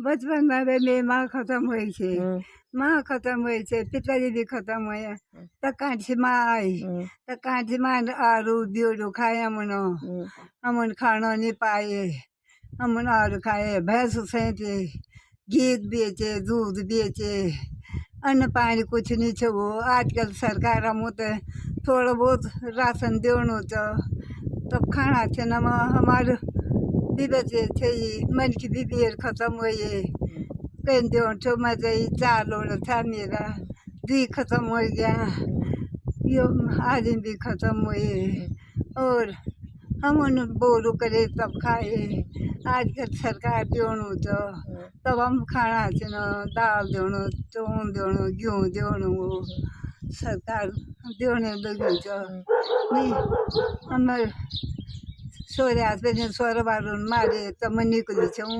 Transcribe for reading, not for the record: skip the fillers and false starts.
बचपन में मेरी माँ खत्म हुई थी। माँ खत्म हुई थी, पिताजी भी खत्म हुए। तब कांची माँ आई, तब कांची माँ आरू बियोड़ू खाए हमन खाना नहीं पाए। हमन आरू खाए, भैंस सेंटे, घी बेचे, दूध बेचे, अन्न पानी कुछ नहीं छे। वो आजकल सरकार हम तो थोड़ा बहुत राशन देवन होता, तब खाना थे न हमारे बीबे थे मन की बीबी खत्म हुई। कहीं देवन तो मजा ही 4 लोग था मेरा, 2 खत्म हो गया, यो आदमी भी खत्म हुए। और हम उन बोरू करे तब खाए। आजकल सरकार देवन होता, तब हम खाना थे न दाल देवन, चौल देवन, गेहूँ देवन, वो सरकार देवन लगी नहीं। हम सोरे आस पे सोर बारून मारे तब निकली छूँ।